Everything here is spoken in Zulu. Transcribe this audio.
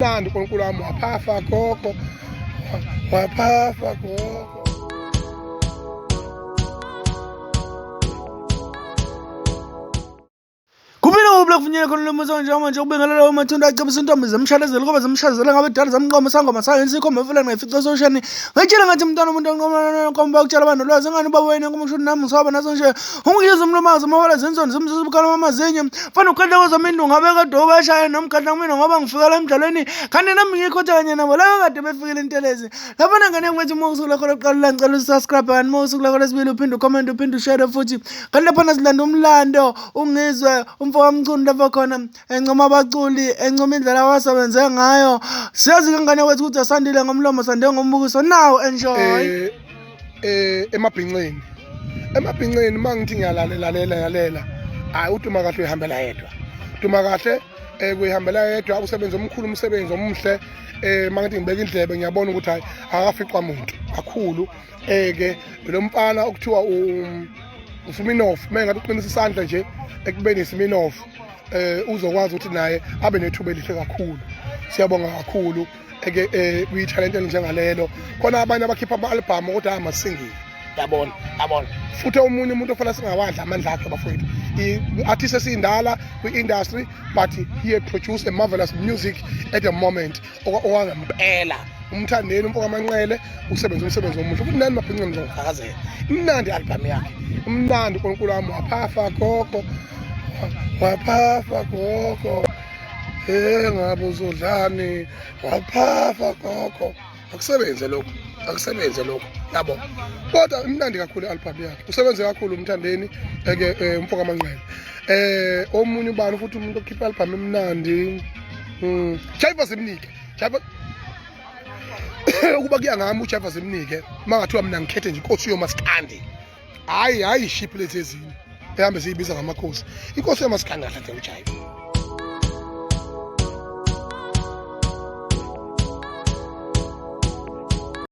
Nandi uNkulunkulu wami waphafa gogo, waphafa gogo. Kufuneka khona lemoto njengamanje ukubengela lawo mathunda acebisa intombi zemshadezelo kuba zemshadezela ngabe dala zamqoma sangoma sayenza ikhomba mfula ngefico social ngitshela ngathi umntwana umuntu onqoma nkomba ukutshela abantu lwazi ngani baba wena ngomushuthi nami ngisoba naso nje ungiyiza umlomazi mawala zenzoni zimzuzubukala mamazinye mfana ukhadla kwezamindlu ngabe kade obashaya nomkhadla kumina ngoba ngifikela emdlalweni kanti nami ngikhotha kanye nabo laba kade befikile intelezi labona ngane ngithi mokusuku lakho lokuqala ngicela usubscribe and mokusuku lakho lesibili uphinde ucomment uphinde ushare futhi kanti lapha silanda umlando ungizwe umfowami lava khona encoma abaculi encoma indlela wasebenze ngayo siyazi kangane kwethu ukuthi asandile ngomlomo sande ngombukiso now enjoy emabhinqeni mangithi ngiyalalela hayi uduma kahle uyihambela yedwa uduma kahle kuyihambela yedwa usebenza omkhulu umsebenzi omuhle mangithi ngibeka indlebe ngiyabona ukuthi hayi akafiqwa umuntu kakhulu ke lo mfana okuthiwa uSminoff mengathi uqinisa isandla nje ekubeni Sminoff uzokwazi ukuthi naye abe nethuba elihle kakhulu. Siyabonga kakhulu kuyi-talent njengalelo khona abanye abakhipha ama-album ukuthi amasingile yabona futhi omunye umuntu ofana singawadla amandla akhe bafowethu i-artist esindala kwi-industry but he produced a marvelous music at the moment okwangempela umthandeni umfoko amanqele usebenza umsebenzi omuhle futhi nani mabhinqeni ngizofakazela imnandi i-album yakhe imnandi uNkulunkulu wami waphafa gogo ngabe uzodlani waphafa gogo akusebenze lokho yabo kodwa imnandi kakhulu i-album yakhe usebenze kakhulu umthandeni umfoko amanqele omunye ubani futhi umuntu okhipha i-album emnandi Jaiva Zimnike ukuba kuya ngami uJaiva Zimnike mangathiwa mina ngikhethe nje inkosi yomaskandi hayi ship lezi ezinye ehambe siyibiza ngamakhosi inkosi yomaskandi kahle nje uJaiva